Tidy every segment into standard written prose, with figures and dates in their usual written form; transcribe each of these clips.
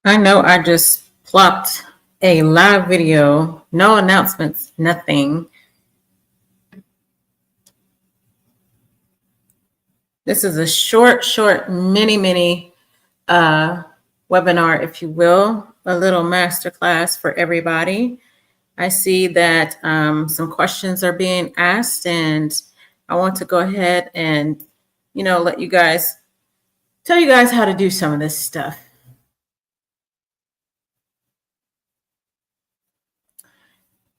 I know I just plopped a live video, no announcements, nothing. This is a short, mini webinar, if you will, a little masterclass for everybody. I see that some questions are being asked, and I want to go ahead and, let you guys, tell you guys how to do some of this stuff.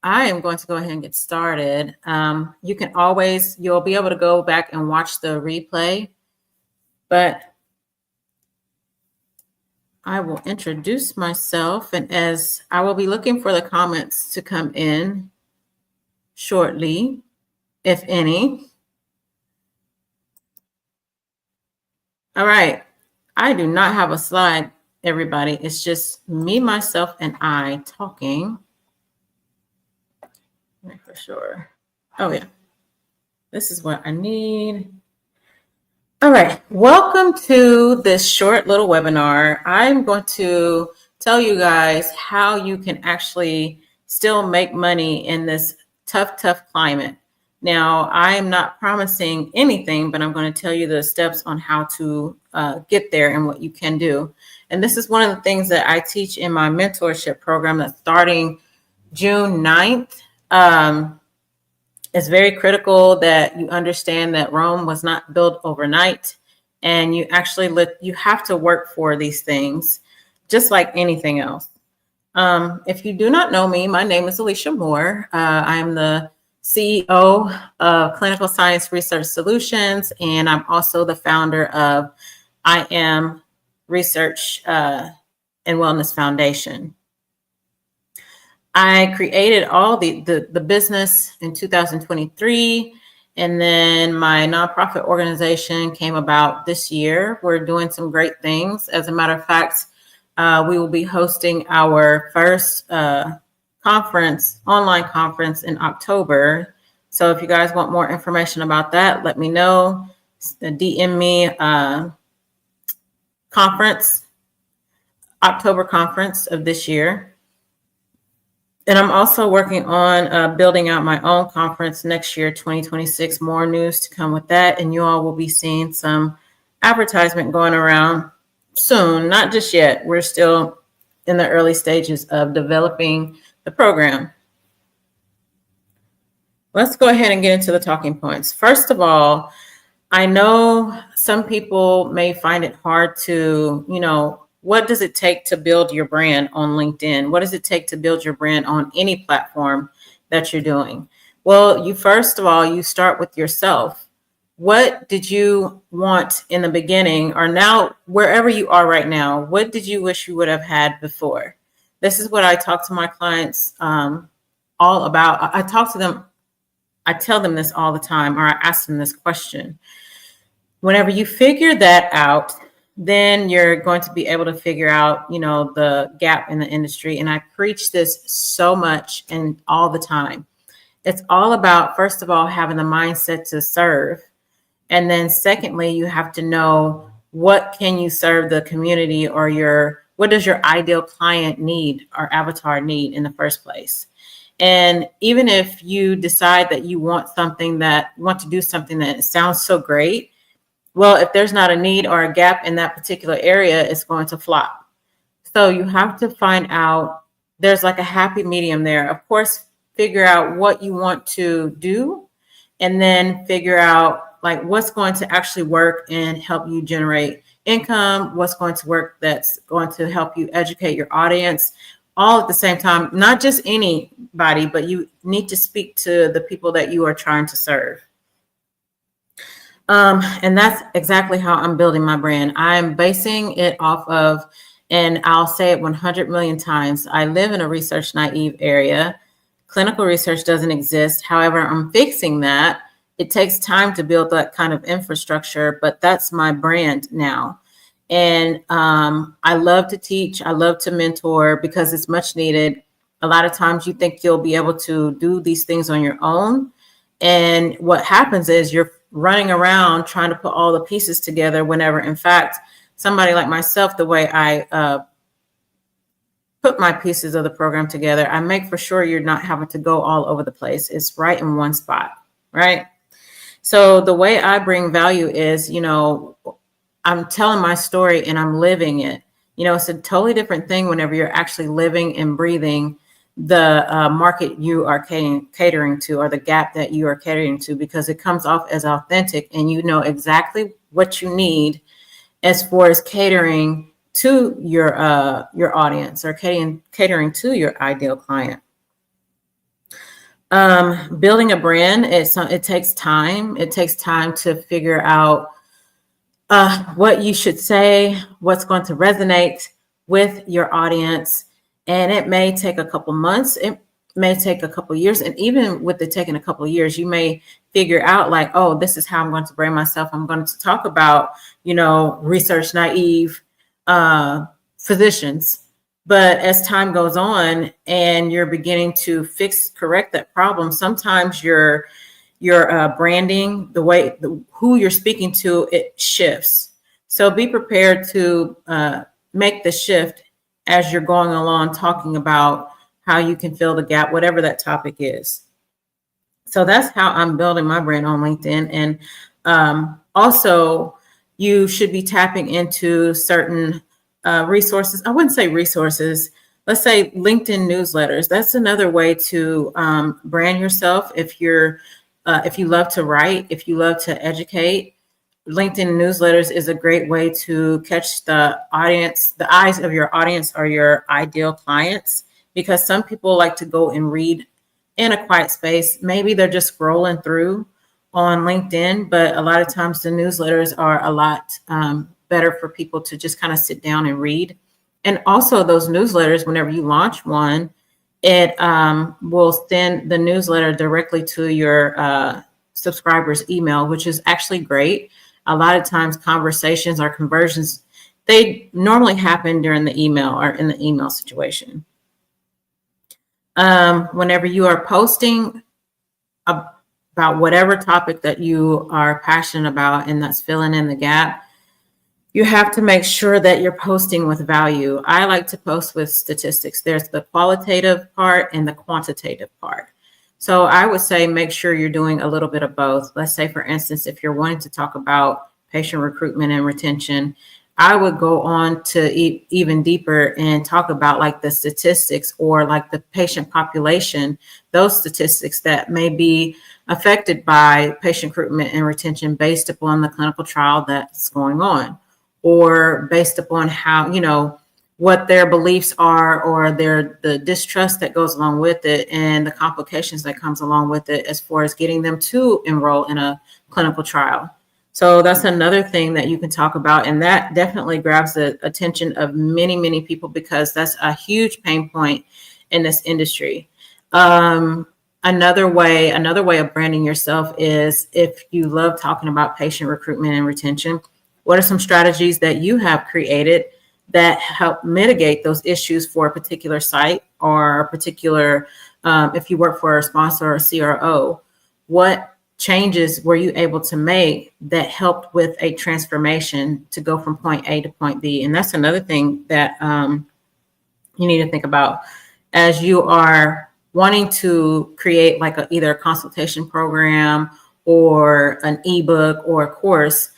I am going to go ahead and get started. You'll be able to go back and watch the replay, but I will introduce myself, and as I will be looking for the comments to come in shortly, if any. All right. I do not have a slide, everybody. It's just me, myself, and I talking. For sure. Oh, yeah. This is what I need. All right. Welcome to this short little webinar. I'm going to tell you guys how you can actually still make money in this tough climate. Now, I am not promising anything, but I'm going to tell you the steps on how to get there and what you can do. And this is one of the things that I teach in my mentorship program that's starting June 9th. It's very critical that you understand that Rome was not built overnight, and you have to work for these things, just like anything else. If you do not know me, my name is Alicia Moore. I'm the CEO of Clinical Science Research Solutions, and I'm also the founder of I Am Research and Wellness Foundation. I created all the business in 2023, and then my nonprofit organization came about this year. We're doing some great things. As a matter of fact, we will be hosting our first online conference in October. So if you guys want more information about that, let me know. DM me October conference of this year. And I'm also working on building out my own conference next year, 2026. More news to come with that. And you all will be seeing some advertisement going around soon. Not just yet. We're still in the early stages of developing the program. Let's go ahead and get into the talking points. First of all, I know some people may find it hard to, what does it take to build your brand on LinkedIn? What does it take to build your brand on any platform that you're doing? Well, you start with yourself. What did you want in the beginning, or now, wherever you are right now? What did you wish you would have had before? This is what I talk to my clients all about. I tell them this all the time, or I ask them this question. Whenever you figure that out, then you're going to be able to figure out, the gap in the industry. And I preach this so much and all the time. It's all about, first of all, having the mindset to serve. And then secondly, you have to know what can you serve the community, or what does your ideal client need or avatar need in the first place? And even if you decide that you want to do something that sounds so great, well, if there's not a need or a gap in that particular area, it's going to flop. So you have to find out, there's like a happy medium there. Of course, figure out what you want to do, and then figure out like what's going to actually work and help you generate income, what's going to work that's going to help you educate your audience, all at the same time. Not just anybody, but you need to speak to the people that you are trying to serve. And that's exactly how I'm building my brand. I'm basing it off of, and I'll say it 100 million times, I live in a research naive area. Clinical research doesn't exist. However, I'm fixing that. It takes time to build that kind of infrastructure, but that's my brand now. And I love to teach. I love to mentor because it's much needed. A lot of times you think you'll be able to do these things on your own. And what happens is you're running around trying to put all the pieces together, whenever in fact, somebody like myself, the way I put my pieces of the program together, I make for sure you're not having to go all over the place. It's right in one spot, right? So the way I bring value is, I'm telling my story and I'm living it. It's a totally different thing whenever you're actually living and breathing the market you are catering to, or the gap that you are catering to, because it comes off as authentic and you know exactly what you need as far as catering to your audience, or catering to your ideal client. Building a brand, it takes time. It takes time to figure out what you should say, what's going to resonate with your audience. And it may take a couple months, it may take a couple years. And even with it taking a couple of years, you may figure out like, oh, this is how I'm going to brand myself. I'm going to talk about, research naive physicians. But as time goes on and you're beginning to correct that problem, sometimes your branding, who you're speaking to, it shifts. So be prepared to make the shift as you're going along, talking about how you can fill the gap, whatever that topic is. So that's how I'm building my brand on LinkedIn. And also, you should be tapping into certain resources. I wouldn't say resources. Let's say LinkedIn newsletters. That's another way to brand yourself. If you love to write, if you love to educate, LinkedIn newsletters is a great way to catch the eyes of your audience or your ideal clients, because some people like to go and read in a quiet space. Maybe they're just scrolling through on LinkedIn, but a lot of times the newsletters are a lot better for people to just kind of sit down and read. And also those newsletters, whenever you launch one, it will send the newsletter directly to your subscribers' email, which is actually great. A lot of times conversations or conversions, they normally happen during the email or in the email situation. Whenever you are posting about whatever topic that you are passionate about, and that's filling in the gap, you have to make sure that you're posting with value. I like to post with statistics. There's the qualitative part and the quantitative part. So I would say make sure you're doing a little bit of both. Let's say, for instance, if you're wanting to talk about patient recruitment and retention, I would go on to even deeper and talk about like the statistics, or like the patient population, those statistics that may be affected by patient recruitment and retention based upon the clinical trial that's going on, or based upon how, what their beliefs are, or the distrust that goes along with it, and the complications that comes along with it as far as getting them to enroll in a clinical trial. So that's another thing that you can talk about. And that definitely grabs the attention of many, many people, because that's a huge pain point in this industry. Another way of branding yourself is, if you love talking about patient recruitment and retention, what are some strategies that you have created that help mitigate those issues for a particular site, or a particular, if you work for a sponsor or a CRO, what changes were you able to make that helped with a transformation to go from point A to point B? And that's another thing that you need to think about as you are wanting to create like either a consultation program or an ebook or a course.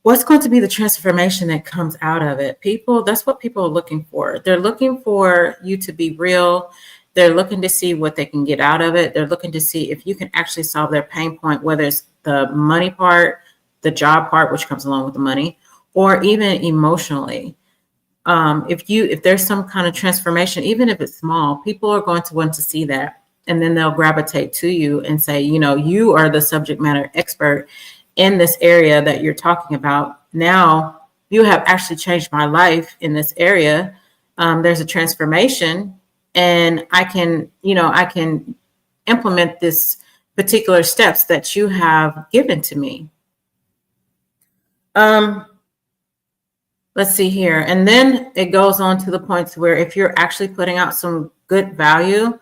What's going to be the transformation that comes out of it? That's what people are looking for. They're looking for you to be real. They're looking to see what they can get out of it. They're looking to see if you can actually solve their pain point, whether it's the money part, the job part, which comes along with the money, or even emotionally. If there's some kind of transformation, even if it's small, people are going to want to see that. And then they'll gravitate to you and say, you are the subject matter expert in this area that you're talking about. Now you have actually changed my life in this area. There's a transformation, and I can implement this particular steps that you have given to me. Let's see here. And then it goes on to the points where if you're actually putting out some good value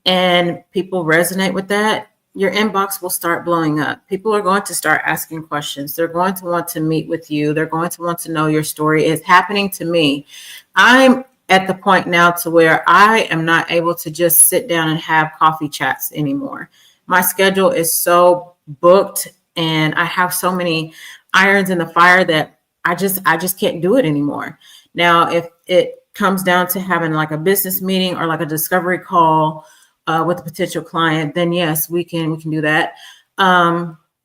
and people resonate with that, your inbox will start blowing up. People are going to start asking questions. They're going to want to meet with you. They're going to want to know your story. It's happening to me. I'm at the point now to where I am not able to just sit down and have coffee chats anymore. My schedule is so booked and I have so many irons in the fire that I just can't do it anymore. Now, if it comes down to having like a business meeting or like a discovery call with a potential client, then yes, we can do that.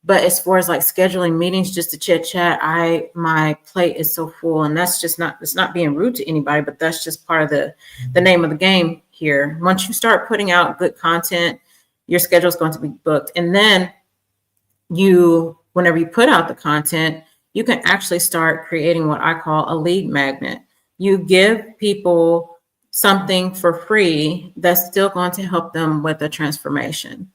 But as far as like scheduling meetings just to chit chat, my plate is so full, and that's just not, it's not being rude to anybody, but that's just part of the name of the game here. Once you start putting out good content, your schedule is going to be booked. And then whenever you put out the content, you can actually start creating what I call a lead magnet. You give people something for free that's still going to help them with the transformation.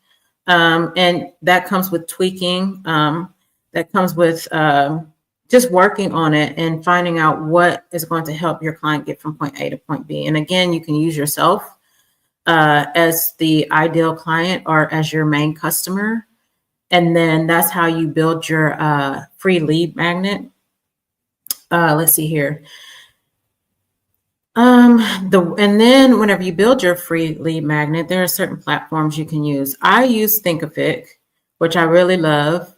And that comes with tweaking. That comes with just working on it and finding out what is going to help your client get from point A to point B. And again, you can use yourself as the ideal client or as your main customer. And then that's how you build your free lead magnet. Let's see here. And then whenever you build your free lead magnet, there are certain platforms you can use. I use Thinkific, which I really love.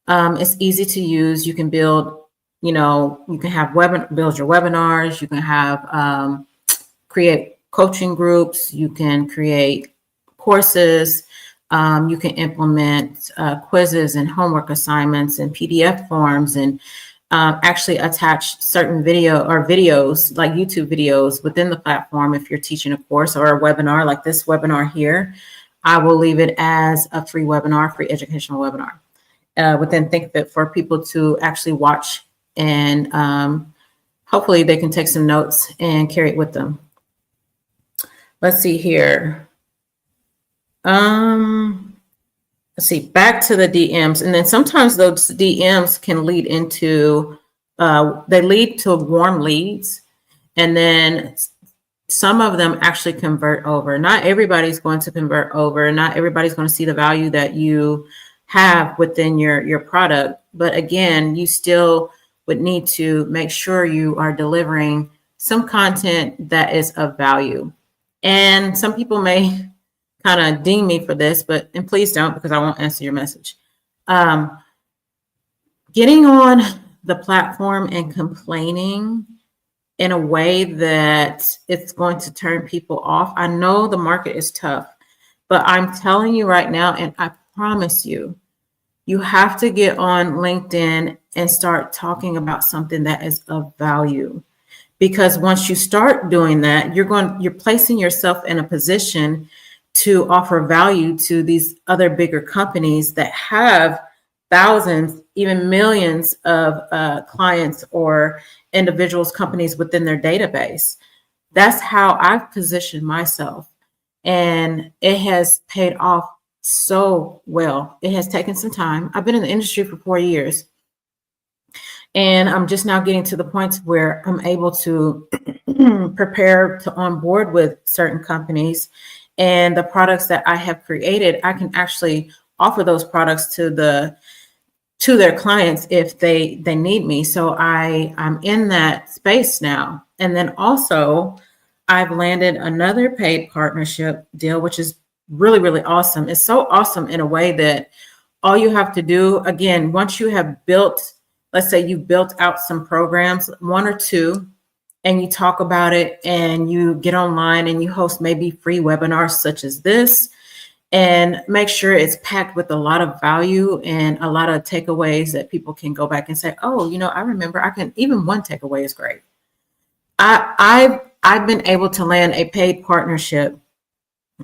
It's easy to use. You can build, you can have build your webinars. You can have create coaching groups. You can create courses. You can implement quizzes and homework assignments and PDF forms, and actually attach certain videos like YouTube videos within the platform. If you're teaching a course or a webinar like this webinar here, I will leave it as a free webinar, free educational webinar within Thinkific for people to actually watch, and hopefully they can take some notes and carry it with them. Let's see here. Let's see, back to the DMs. And then sometimes those DMs can lead into, they lead to warm leads. And then some of them actually convert over. Not everybody's going to convert over. Not everybody's going to see the value that you have within your product. But again, you still would need to make sure you are delivering some content that is of value. And some people may kind of ding me for this, and please don't, because I won't answer your message. Getting on the platform and complaining in a way that it's going to turn people off. I know the market is tough, but I'm telling you right now, and I promise you, you have to get on LinkedIn and start talking about something that is of value. Because once you start doing that, you're placing yourself in a position to offer value to these other bigger companies that have thousands, even millions of clients or individuals, companies within their database. That's how I've positioned myself. And it has paid off so well. It has taken some time. I've been in the industry for 4 years. And I'm just now getting to the point where I'm able to prepare to onboard with certain companies. And the products that I have created, I can actually offer those products to their clients if they need me. So I'm in that space now. And then also I've landed another paid partnership deal, which is really, really awesome. It's so awesome in a way that all you have to do, again, once you have built, let's say you built out some programs, 1 or 2, and you talk about it and you get online and you host maybe free webinars such as this, and make sure it's packed with a lot of value and a lot of takeaways that people can go back and say, oh, I remember even one takeaway is great. I've been able to land a paid partnership.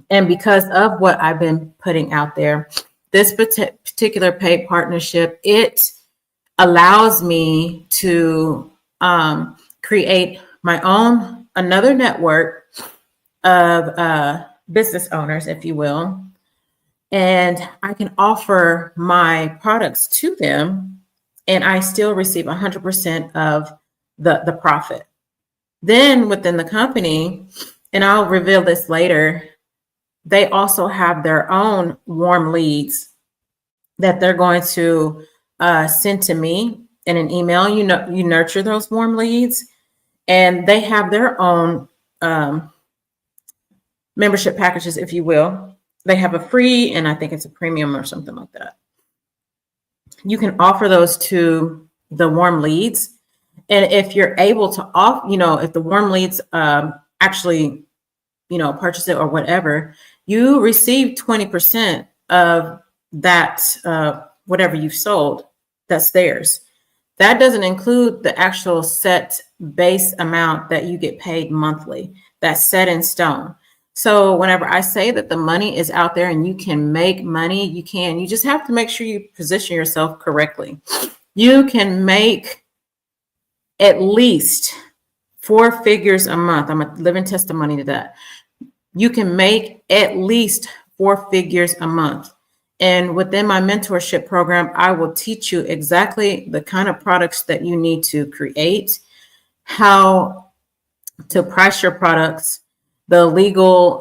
And because of what I've been putting out there, this particular paid partnership, it allows me to create my own, another network of business owners, if you will, and I can offer my products to them, and I still receive 100% of the profit. Then within the company, and I'll reveal this later, they also have their own warm leads that they're going to send to me in an email. You nurture those warm leads. And they have their own membership packages, if you will. They have a free, and I think it's a premium or something like that. You can offer those to the warm leads. And if you're able to if the warm leads actually, purchase it or whatever, you receive 20% of that, whatever you've sold, that's theirs. That doesn't include the actual set base amount that you get paid monthly. That's set in stone. So whenever I say that the money is out there and you can make money, you can. You just have to make sure you position yourself correctly. You can make at least 4 figures a month. I'm a living testimony to that. You can make at least 4 figures a month. And within my mentorship program, I will teach you exactly the kind of products that you need to create, how to price your products, the legal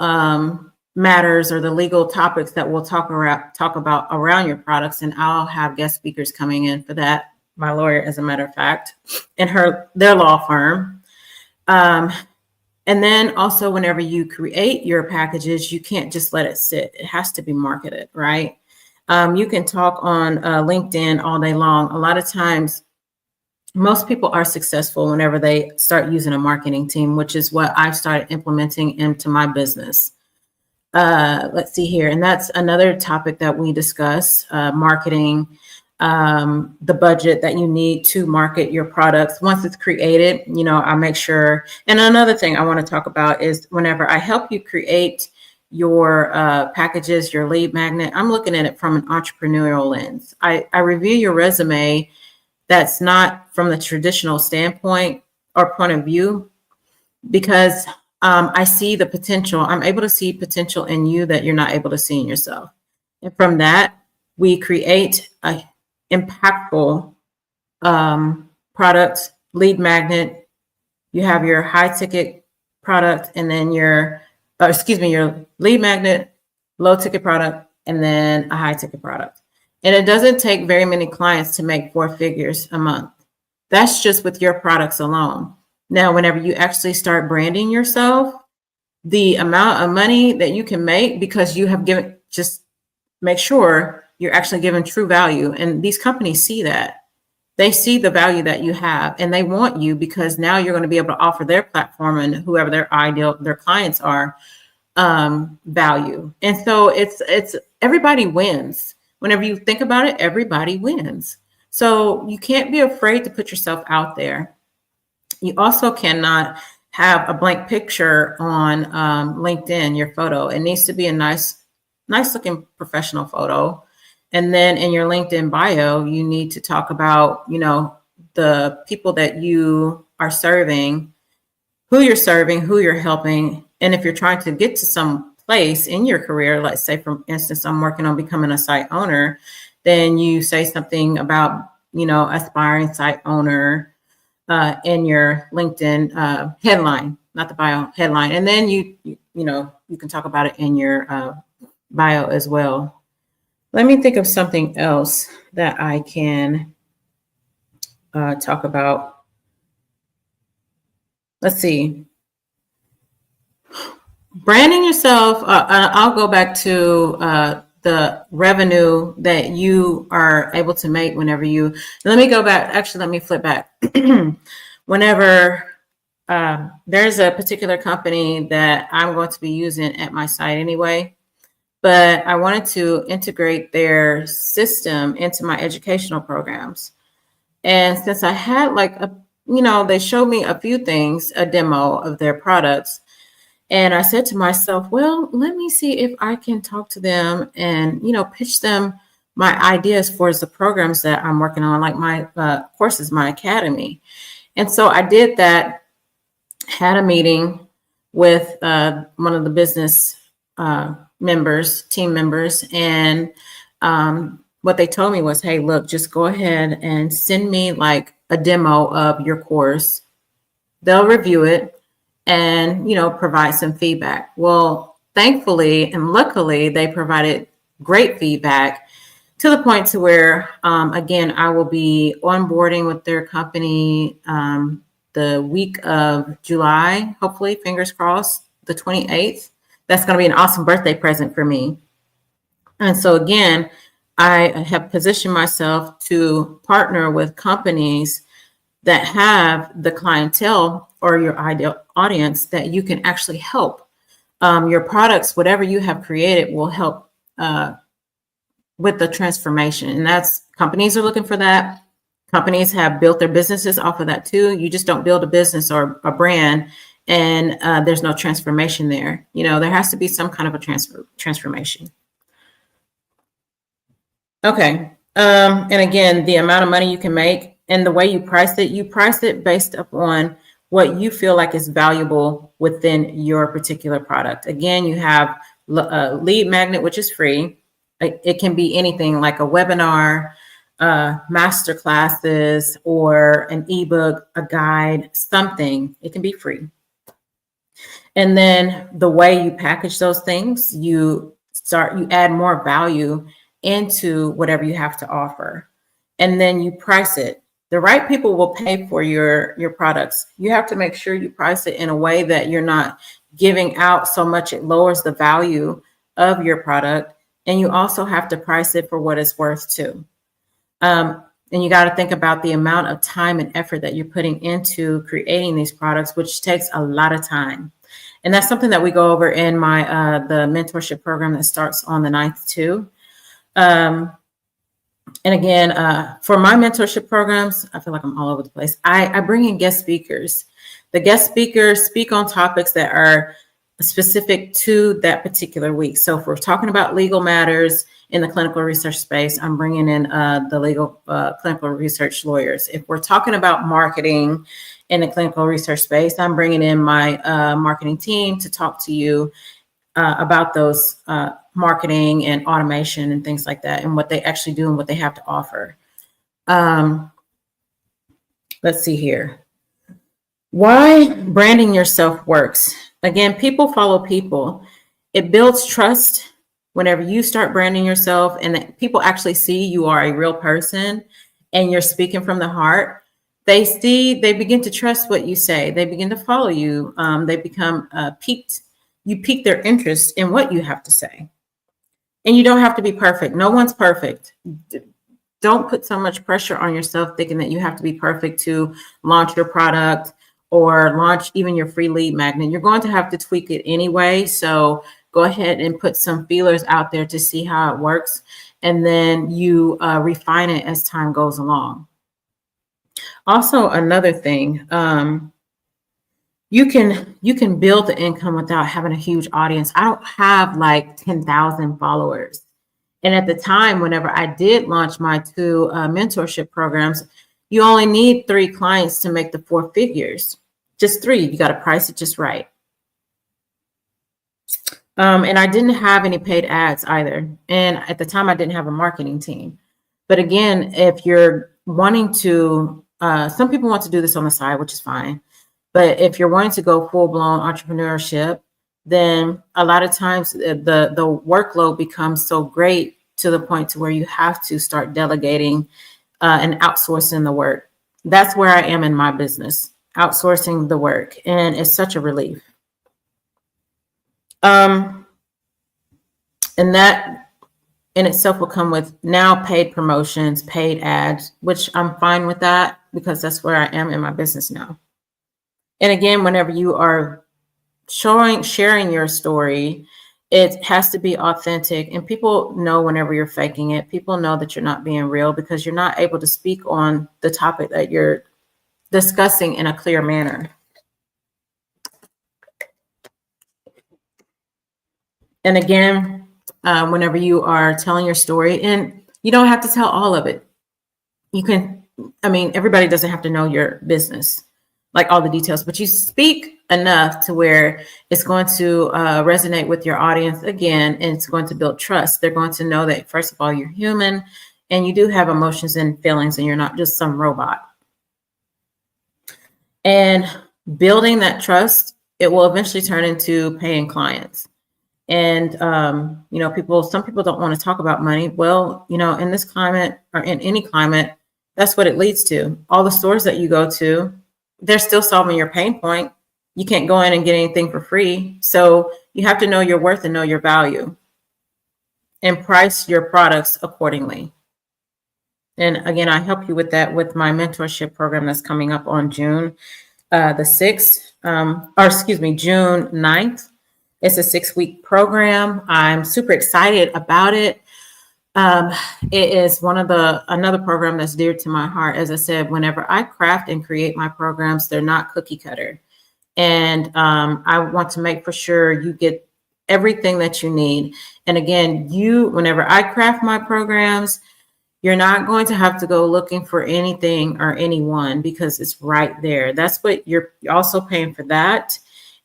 matters or the legal topics that we'll talk about around your products. And I'll have guest speakers coming in for that. My lawyer, as a matter of fact, and their law firm. And then also, whenever you create your packages, you can't just let it sit. It has to be marketed, right? You can talk on LinkedIn all day long. A lot of times, most people are successful whenever they start using a marketing team, which is what I've started implementing into my business. Let's see here. And that's another topic that we discuss, marketing, the budget that you need to market your products. Once it's created, I make sure. And another thing I want to talk about is whenever I help you create your packages, your lead magnet, I'm looking at it from an entrepreneurial lens. I review your resume that's not from the traditional standpoint or point of view, because I see the potential. I'm able to see potential in you that you're not able to see in yourself. And from that, we create a impactful product, lead magnet. You have your high ticket product, and then your lead magnet, low ticket product, and then a high ticket product. And it doesn't take very many clients to make 4 figures a month. That's just with your products alone. Now, whenever you actually start branding yourself, the amount of money that you can make, because you have given, just make sure you're actually giving true value. And these companies see that. They see the value that you have, and they want you, because now you're going to be able to offer their platform and whoever their clients are, value. And so it's everybody wins. Whenever you think about it, everybody wins. So you can't be afraid to put yourself out there. You also cannot have a blank picture on LinkedIn, your photo. It needs to be a nice looking professional photo. And then in your LinkedIn bio, you need to talk about, the people that you are serving, who you're helping. And if you're trying to get to some place in your career, let's say, for instance, I'm working on becoming a site owner, then you say something about, aspiring site owner in your LinkedIn headline, not the bio, headline. And then you can talk about it in your bio as well. Let me think of something else that I can talk about. Let's see. Branding yourself. I'll go back to the revenue that you are able to make whenever you. Let me go back. Actually, let me flip back. Whenever there's a particular company that I'm going to be using at my site anyway, but I wanted to integrate their system into my educational programs. And since I had they showed me a few things, a demo of their products. And I said to myself, well, let me see if I can talk to them and, pitch them my ideas for the programs that I'm working on, like my courses, my academy. And so I did that, had a meeting with one of the business team members. And what they told me was, hey, look, just go ahead and send me like a demo of your course. They'll review it and, provide some feedback. Well, thankfully and luckily, they provided great feedback to the point to where, again, I will be onboarding with their company the week of July, hopefully, fingers crossed, the 28th. That's going to be an awesome birthday present for me. And so again, I have positioned myself to partner with companies that have the clientele or your ideal audience that you can actually help. Your products, whatever you have created, will help with the transformation. And that's, companies are looking for that. Companies have built their businesses off of that too. You just don't build a business or a brand and there's no transformation there. There has to be some kind of a transformation. Okay. And again, the amount of money you can make and the way you price it based upon what you feel like is valuable within your particular product. Again, you have a lead magnet, which is free. It can be anything like a webinar, master classes, or an ebook, a guide, something. It can be free. And then the way you package those things, you add more value into whatever you have to offer. And then you price it. The right people will pay for your products. You have to make sure you price it in a way that you're not giving out so much it lowers the value of your product. And you also have to price it for what it's worth too. And you got to think about the amount of time and effort that you're putting into creating these products, which takes a lot of time. And that's something that we go over in my the mentorship program that starts on the 9th too. And again, for my mentorship programs, I feel like I'm all over the place. I bring in guest speakers. The guest speakers speak on topics that are specific to that particular week. So if we're talking about legal matters in the clinical research space, I'm bringing in the legal clinical research lawyers. If we're talking about marketing in the clinical research space, I'm bringing in my marketing team to talk to you about those marketing and automation and things like that, and what they actually do and what they have to offer. Let's see here. Why branding yourself works. Again, people follow people. It builds trust whenever you start branding yourself and that people actually see you are a real person and you're speaking from the heart. They begin to trust what you say. They begin to follow you. They become you pique their interest in what you have to say. And you don't have to be perfect. No one's perfect. Don't put so much pressure on yourself thinking that you have to be perfect to launch your product or launch even your free lead magnet. You're going to have to tweak it anyway. So go ahead and put some feelers out there to see how it works. And then you refine it as time goes along. Also, another thing, you can build the income without having a huge audience. I don't have like 10,000 followers. And at the time, whenever I did launch my 2 mentorship programs, you only need 3 clients to make the 4 figures. Just 3. You got to price it just right. And I didn't have any paid ads either. And at the time, I didn't have a marketing team. But again, if you're wanting to, some people want to do this on the side, which is fine. But if you're wanting to go full-blown entrepreneurship, then a lot of times the workload becomes so great to the point to where you have to start delegating and outsourcing the work. That's where I am in my business, outsourcing the work. And it's such a relief. And that in itself will come with now paid promotions, paid ads, which I'm fine with that because that's where I am in my business now. And again, whenever you are sharing your story, it has to be authentic. And people know whenever you're faking it. People know that you're not being real because you're not able to speak on the topic that you're discussing in a clear manner. And again, whenever you are telling your story, and you don't have to tell all of it. You can, everybody doesn't have to know your business, like all the details, but you speak enough to where it's going to resonate with your audience again, and it's going to build trust. They're going to know that, first of all, you're human and you do have emotions and feelings and you're not just some robot. And building that trust, it will eventually turn into paying clients. And, some people don't want to talk about money. Well, in this climate or in any climate, that's what it leads to. All the stores that you go to, they're still solving your pain point. You can't go in and get anything for free. So you have to know your worth and know your value and price your products accordingly. And again, I help you with that with my mentorship program that's coming up on June the 6th, June 9th. It's a 6-week program. I'm super excited about it. It is another program that's dear to my heart. As I said, whenever I craft and create my programs, they're not cookie cutter. And I want to make for sure you get everything that you need. And again, whenever I craft my programs, you're not going to have to go looking for anything or anyone because it's right there. That's what you're also paying for that.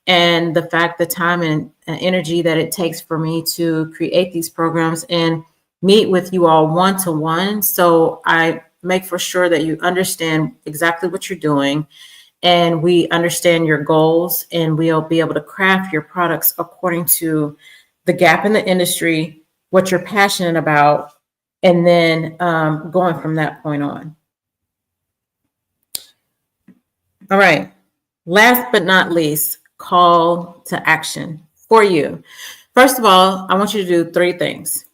And the fact, the time and energy that it takes for me to create these programs and meet with you all one-to-one. So I make for sure that you understand exactly what you're doing and we understand your goals, and we'll be able to craft your products according to the gap in the industry, what you're passionate about, and then going from that point on. All right. Last but not least, call to action for you. First of all, I want you to do 3 things.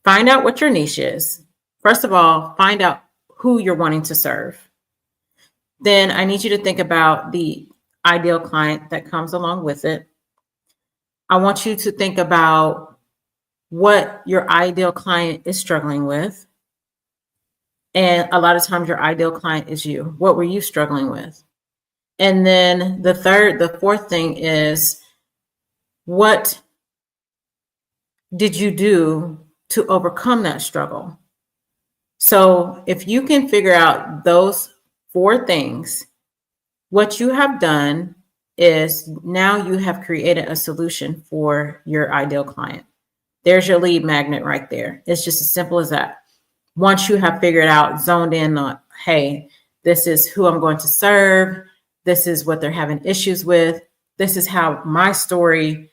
Find out what your niche is. First of all, find out who you're wanting to serve. Then I need you to think about the ideal client that comes along with it. I want you to think about what your ideal client is struggling with. And a lot of times your ideal client is you. What were you struggling with? And then the fourth thing is, what did you do to overcome that struggle? So if you can figure out those 4 things, what you have done is now you have created a solution for your ideal client. There's your lead magnet right there. It's just as simple as that. Once you have figured out, zoned in on, hey, this is who I'm going to serve. This is what they're having issues with. This is how my story,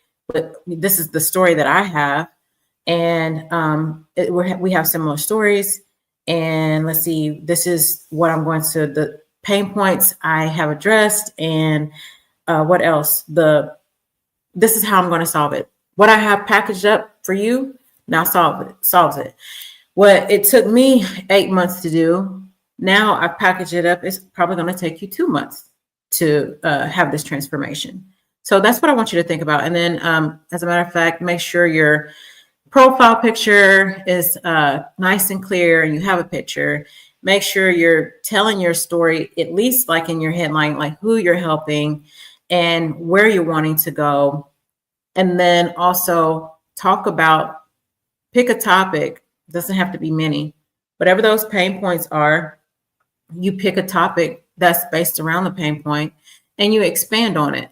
this is the story that I have. And we have similar stories. And let's see, this is what I'm going to, the pain points I have addressed. And what else? This is how I'm going to solve it. What I have packaged up for you now solves it. What it took me 8 months to do, now I've packaged it up. It's probably going to take you 2 months to have this transformation. So that's what I want you to think about. And then as a matter of fact, make sure your profile picture is nice and clear and you have a picture. Make sure you're telling your story, at least like in your headline, like who you're helping and where you're wanting to go. And then also pick a topic. Doesn't have to be many. Whatever those pain points are, you pick a topic that's based around the pain point and you expand on it.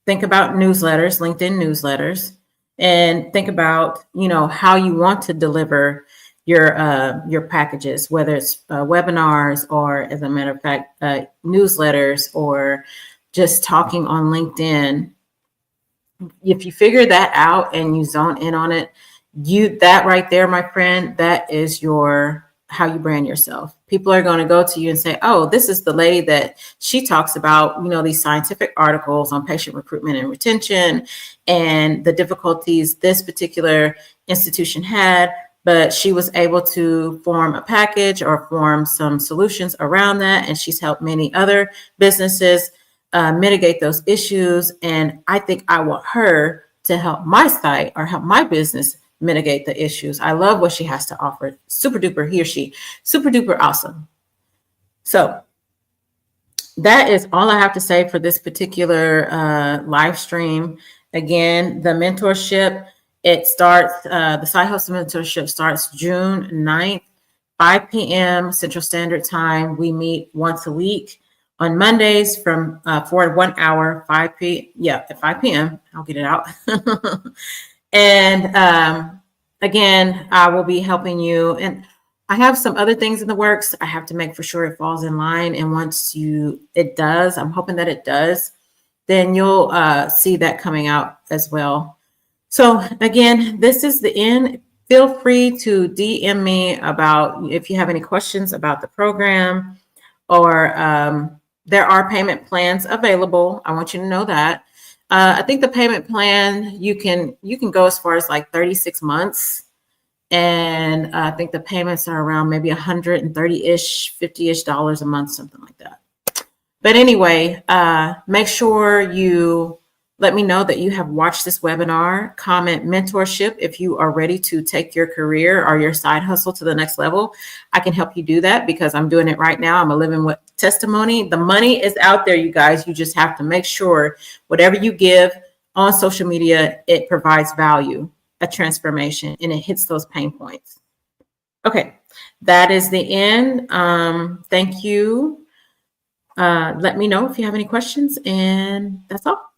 Think about newsletters, LinkedIn newsletters, and think about, how you want to deliver your packages, whether it's webinars or, as a matter of fact, newsletters or just talking on LinkedIn. If you figure that out and you zone in on it, that right there, my friend, that is how you brand yourself. People are going to go to you and say, oh, this is the lady that she talks about, these scientific articles on patient recruitment and retention and the difficulties this particular institution had, but she was able to form a package or form some solutions around that. And she's helped many other businesses mitigate those issues. And I think I want her to help my site or help my business mitigate the issues. I love what she has to offer. Super duper, super duper awesome. So that is all I have to say for this particular live stream. Again, the mentorship, it starts, the Side Hustle Mentorship starts June 9th, 5 p.m. Central Standard Time. We meet once a week on Mondays for 1 hour, 5 p.m. I'll get it out. And again, I will be helping you. And I have some other things in the works. I have to make for sure it falls in line. And once it does, I'm hoping that it does, then you'll see that coming out as well. So again, this is the end. Feel free to DM me about if you have any questions about the program or there are payment plans available. I want you to know that. I think the payment plan, you can go as far as like 36 months. And I think the payments are around maybe 130-ish, 50-ish dollars a month, something like that. But anyway, make sure you let me know that you have watched this webinar. Comment mentorship if you are ready to take your career or your side hustle to the next level. I can help you do that because I'm doing it right now. I'm a living testimony. The money is out there, you guys. You just have to make sure whatever you give on social media, it provides value, a transformation, and it hits those pain points. Okay, that is the end. Thank you. Let me know if you have any questions, and that's all.